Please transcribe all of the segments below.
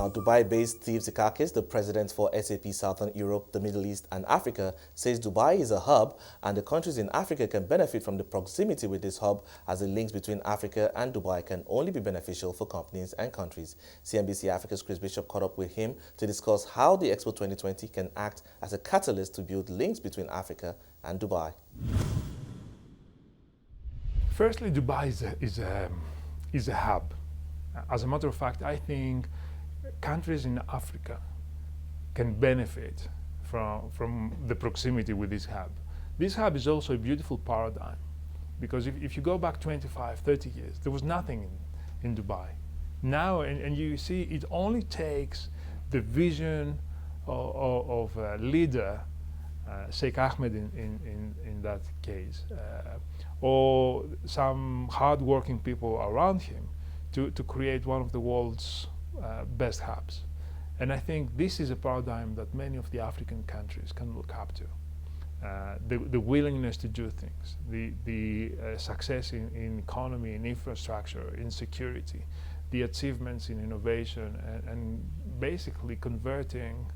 Now, Dubai-based Steve Tzikakis, the president for SAP South Europe, the Middle East and Africa, says Dubai is a hub and the countries in Africa can benefit from the proximity with this hub, as the links between Africa and Dubai can only be beneficial for companies and countries. CNBC Africa's Chris Bishop caught up with him to discuss how the Expo 2020 can act as a catalyst to build links between Africa and Dubai. Firstly, Dubai is a hub. As a matter of fact, I think countries in Africa can benefit from the proximity with this hub. This hub is also a beautiful paradigm, because if you go back 25, 30 years, there was nothing in Dubai. Now, and you see, it only takes the vision of a leader, Sheikh Ahmed in that case, or some hard-working people around him to create one of the world's best hubs. And I think this is a paradigm that many of the African countries can look up to. The willingness to do things, the success in economy, in infrastructure, in security, the achievements in innovation, and basically converting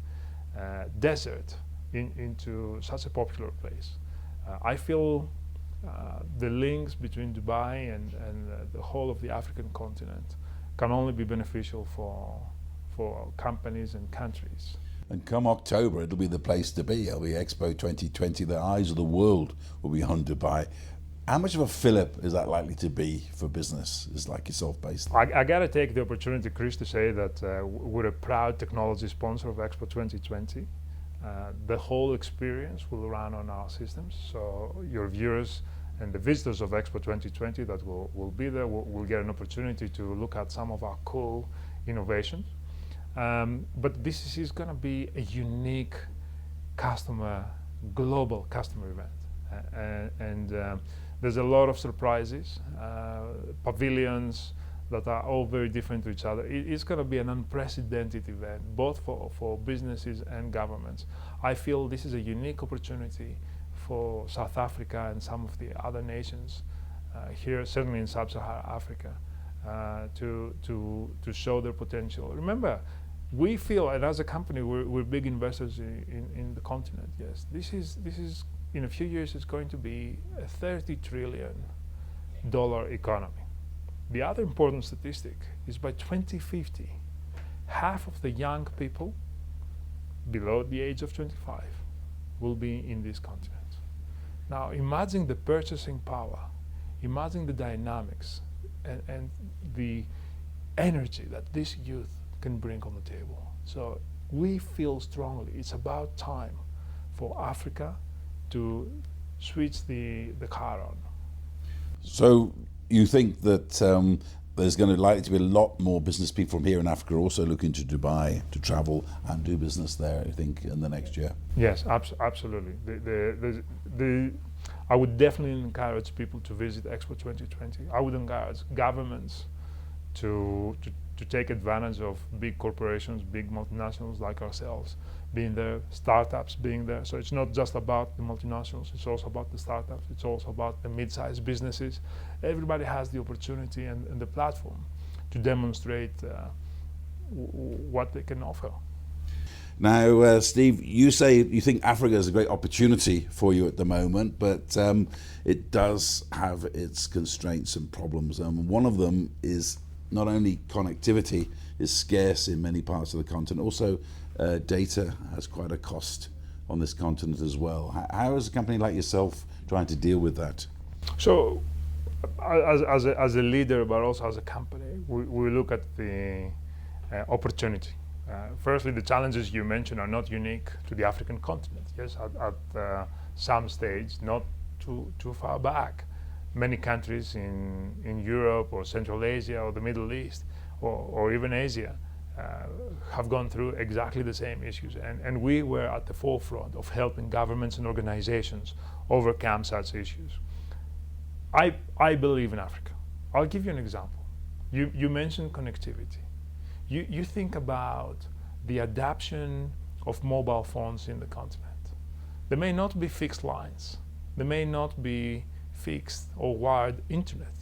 desert into such a popular place. I feel the links between Dubai and the whole of the African continent can only be beneficial for companies and countries. And come October, it'll be the place to be. It'll be Expo 2020. The eyes of the world will be on Dubai. How much of a fillip is that likely to be for businesses like yourself based? I got to take the opportunity, Chris, to say that we're a proud technology sponsor of Expo 2020. The whole experience will run on our systems, so your viewers and the visitors of Expo 2020 that will be there will get an opportunity to look at some of our cool innovations. But this is going to be a unique global customer event. And there's a lot of surprises, pavilions that are all very different to each other. It's going to be an unprecedented event, both for businesses and governments. I feel this is a unique opportunity for South Africa and some of the other nations here, certainly in Sub-Saharan Africa, to show their potential. Remember, we feel, and as a company, we're big investors in the continent. Yes, this is in a few years, it's going to be a $30 trillion economy. The other important statistic is by 2050, half of the young people below the age of 25 will be in this continent. Now imagine the purchasing power, imagine the dynamics and the energy that this youth can bring on the table. So we feel strongly it's about time for Africa to switch the car on. So you think that there's going to likely to be a lot more business people from here in Africa also looking to Dubai to travel and do business there, I think, in the next year? Yes, absolutely. I would definitely encourage people to visit Expo 2020. I would encourage governments to take advantage of big corporations, big multinationals like ourselves being there, startups being there. So it's not just about the multinationals, it's also about the startups, it's also about the mid-sized businesses. Everybody has the opportunity and the platform to demonstrate what they can offer. Now, Steve, you say you think Africa is a great opportunity for you at the moment, but it does have its constraints and problems. One of them is not only connectivity is scarce in many parts of the continent, also data has quite a cost on this continent as well. How is a company like yourself trying to deal with that? So, as a leader, but also as a company, we look at the opportunity. Firstly, the challenges you mentioned are not unique to the African continent. Yes, at some stage, not too far back, many countries in Europe or Central Asia or the Middle East or even Asia have gone through exactly the same issues. And we were at the forefront of helping governments and organizations overcome such issues. I believe in Africa. I'll give you an example. You mentioned connectivity. You think about the adoption of mobile phones in the continent. There may not be fixed lines. There may not be fixed or wired internet,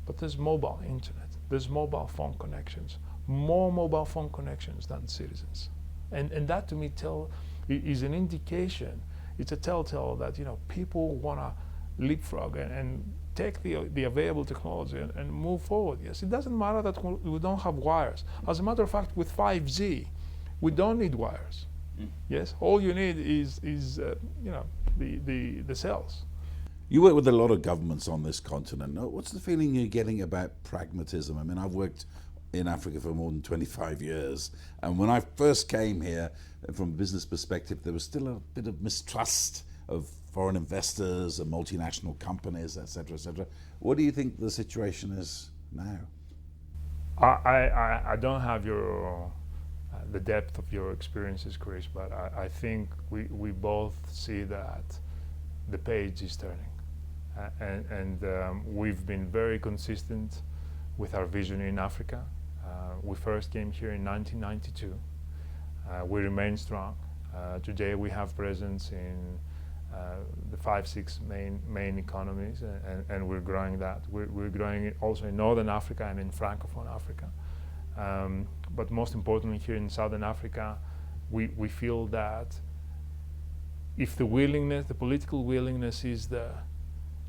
but there's mobile internet. There's mobile phone connections more mobile phone connections than citizens. And that to me is an indication, it's a telltale that people want to leapfrog and take the available technology and move forward. Yes, it doesn't matter that we don't have wires. As a matter of fact, with 5G, we don't need wires. Yes, all you need is the cells. You work with a lot of governments on this continent. What's the feeling you're getting about pragmatism? I mean, I've worked in Africa for more than 25 years. And when I first came here, from a business perspective, there was still a bit of mistrust of foreign investors and multinational companies, et cetera, et cetera. What do you think the situation is now? I don't have the depth of your experiences, Chris, but I think we both see that the page is turning. We've been very consistent with our vision in Africa. We first came here in 1992. We remain strong. Today we have presence in the 5-6 main economies, and we're growing that. We're growing it also in Northern Africa and in Francophone Africa. But most importantly, here in Southern Africa, we feel that if the political willingness is there,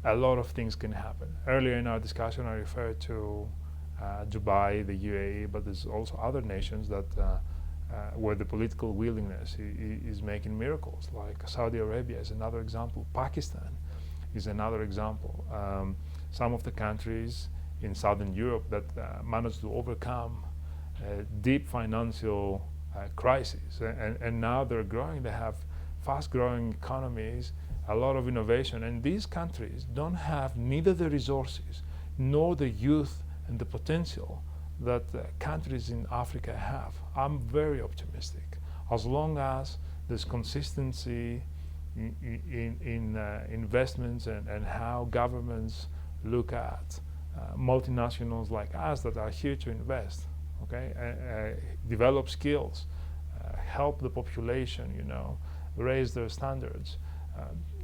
a lot of things can happen. Earlier in our discussion, I referred to Dubai, the UAE, but there's also other nations that where the political willingness is making miracles, like Saudi Arabia is another example. Pakistan is another example. Some of the countries in Southern Europe that managed to overcome deep financial crisis, and now they're growing. They have fast-growing economies, a lot of innovation, and these countries don't have neither the resources nor the youth and the potential that countries in Africa have. I'm very optimistic. As long as there's consistency in investments and how governments look at multinationals like us that are here to invest, okay, develop skills, help the population, raise their standards.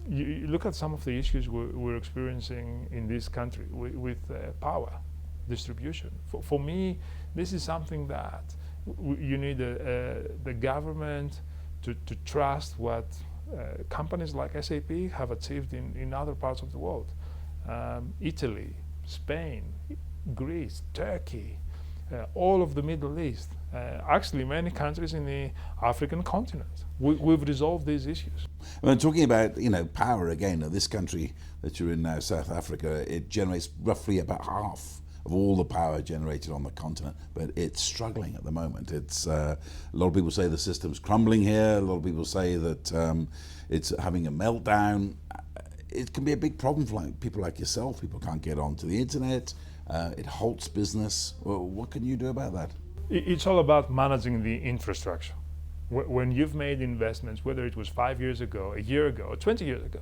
You look at some of the issues we're experiencing in this country with power distribution. For me, this is something that you need the government to trust what companies like SAP have achieved in other parts of the world. Italy, Spain, Greece, Turkey, all of the Middle East, actually many countries in the African continent. We've resolved these issues. Well, talking about power again, this country that you're in now, South Africa, it generates roughly about half of all the power generated on the continent, but it's struggling at the moment. It's a lot of people say the system's crumbling here. A lot of people say that it's having a meltdown. It can be a big problem for people like yourself. People can't get onto the internet. It halts business. Well, what can you do about that? It's all about managing the infrastructure. When you've made investments, whether it was 5 years ago, a year ago, or 20 years ago,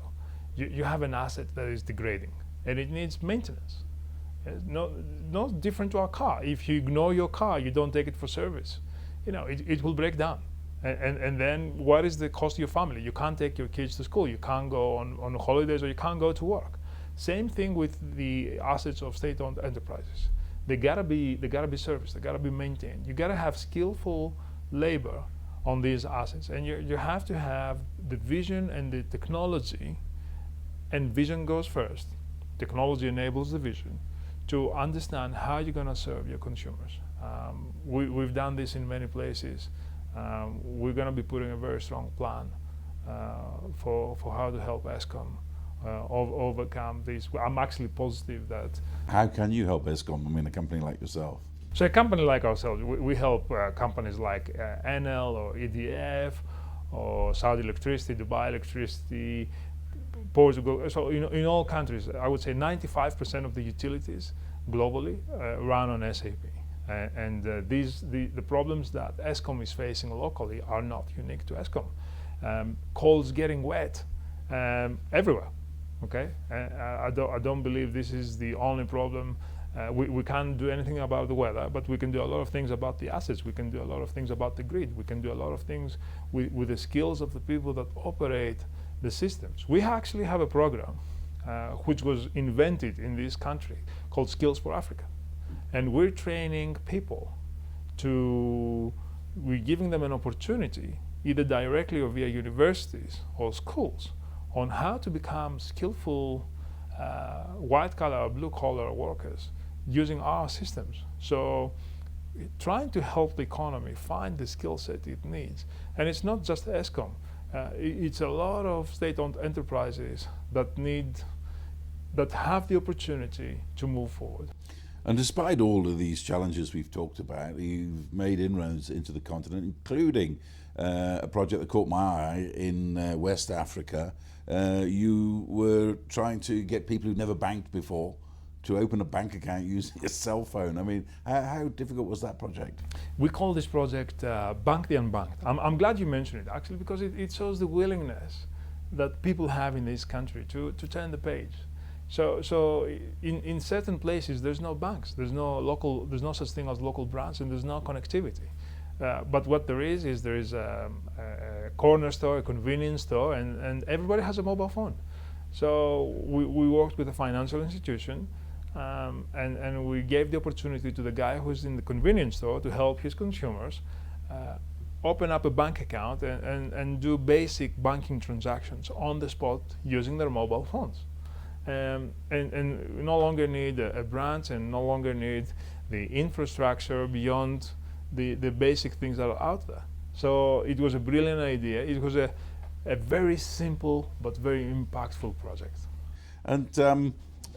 you have an asset that is degrading and it needs maintenance. It's no different to a car. If you ignore your car, you don't take it for service, it will break down. And then what is the cost to your family? You can't take your kids to school, you can't go on holidays, or you can't go to work. Same thing with the assets of state-owned enterprises. They gotta be serviced, they gotta be maintained. You gotta have skillful labor on these assets, and you have to have the vision and the technology, and vision goes first. Technology enables the vision to understand how you're gonna serve your consumers. We've done this in many places. We're gonna be putting a very strong plan for how to help ESCOM overcome this. I'm actually positive that. How can you help ESCOM? I mean, a company like yourself. So a company like ourselves, we help companies like Enel or EDF or Saudi Electricity, Dubai Electricity, Portugal. So in all countries, I would say 95% of the utilities globally run on SAP. And the problems that ESCOM is facing locally are not unique to ESCOM. Coal's getting wet everywhere. Okay, I don't believe this is the only problem. We can't do anything about the weather, but we can do a lot of things about the assets. We can do a lot of things about the grid. We can do a lot of things with the skills of the people that operate the systems. We actually have a program which was invented in this country called Skills for Africa. And we're training people we're giving them an opportunity, either directly or via universities or schools, on how to become skillful white-collar or blue-collar workers using our systems. So trying to help the economy find the skill set it needs. And it's not just ESCOM. It's a lot of state-owned enterprises that have the opportunity to move forward. And despite all of these challenges we've talked about, you've made inroads into the continent, including a project that caught my eye in West Africa. You were trying to get people who'd never banked before to open a bank account using a cell phone. I mean, how difficult was that project? We call this project Bank the Unbanked. I'm glad you mentioned it, actually, because it shows the willingness that people have in this country to turn the page. So in certain places, there's no banks, there's no such thing as local branch, and there's no connectivity. But what there is a corner store, a convenience store, and everybody has a mobile phone. So we worked with a financial institution, and we gave the opportunity to the guy who's in the convenience store to help his consumers open up a bank account and do basic banking transactions on the spot using their mobile phones. And we no longer need a branch and no longer need the infrastructure beyond the basic things that are out there. So it was a brilliant idea. It was a very simple but very impactful project. And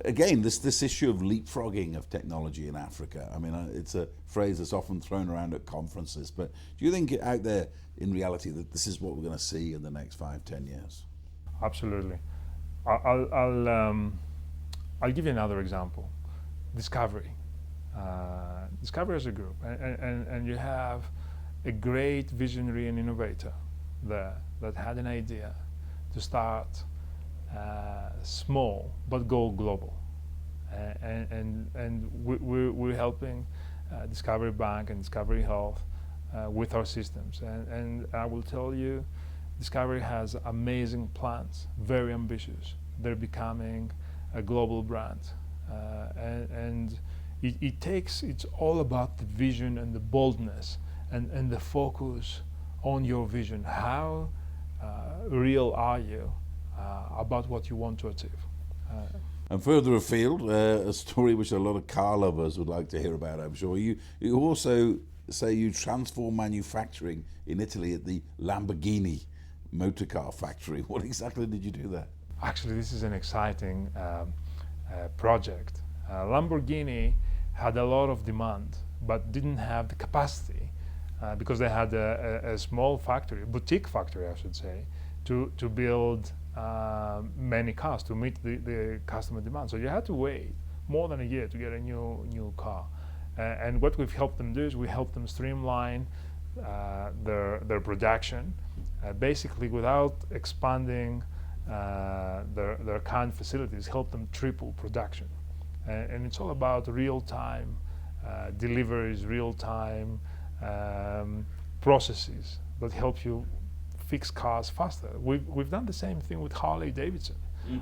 again, this issue of leapfrogging of technology in Africa, I mean, it's a phrase that's often thrown around at conferences, but do you think out there in reality that this is what we're going to see in the next 5-10 years? Absolutely. I'll give you another example. Discovery. Discovery as a group, and you have a great visionary and innovator there that had an idea to start small but go global. And we're helping Discovery Bank and Discovery Health with our systems. And I will tell you, Discovery has amazing plans, very ambitious. They're becoming a global brand. And it's all about the vision and the boldness and the focus on your vision. How real are you about what you want to achieve? And further afield, a story which a lot of car lovers would like to hear about, I'm sure. You also say you transform manufacturing in Italy at the Lamborghini motor car factory. What exactly did you do there? Actually, this is an exciting project. Lamborghini had a lot of demand, but didn't have the capacity because they had a small factory, boutique factory, I should say, to build many cars to meet the customer demand. So you had to wait more than a year to get a new car. And what we've helped them do is we helped them streamline their production, basically without expanding their current facilities, help them triple production. And it's all about real-time deliveries, real-time processes that help you fix cars faster. We've done the same thing with Harley Davidson.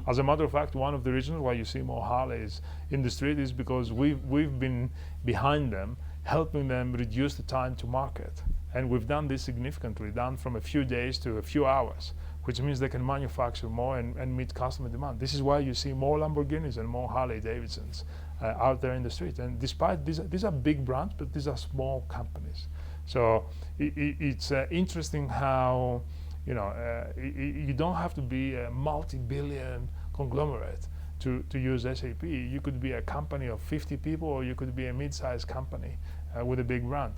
As a matter of fact, one of the reasons why you see more Harleys in the street is because we've been behind them, helping them reduce the time to market. And we've done this significantly, down from a few days to a few hours, which means they can manufacture more and meet customer demand. This is why you see more Lamborghinis and more Harley Davidsons out there in the street. And despite these are big brands, but these are small companies. So it's interesting how you don't have to be a multi-billion conglomerate to use SAP. You could be a company of 50 people, or you could be a mid-sized company with a big brand.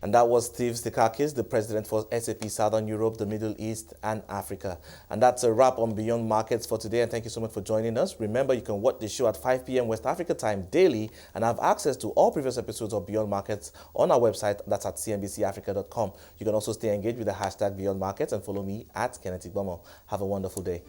And that was Steve Tzikakis, the president for SAP Southern Europe, the Middle East, and Africa. And that's a wrap on Beyond Markets for today. And thank you so much for joining us. Remember, you can watch the show at 5 p.m. West Africa time daily and have access to all previous episodes of Beyond Markets on our website. That's at cnbcafrica.com. You can also stay engaged with the hashtag Beyond Markets and follow me at Kenneth Igbomo. Have a wonderful day.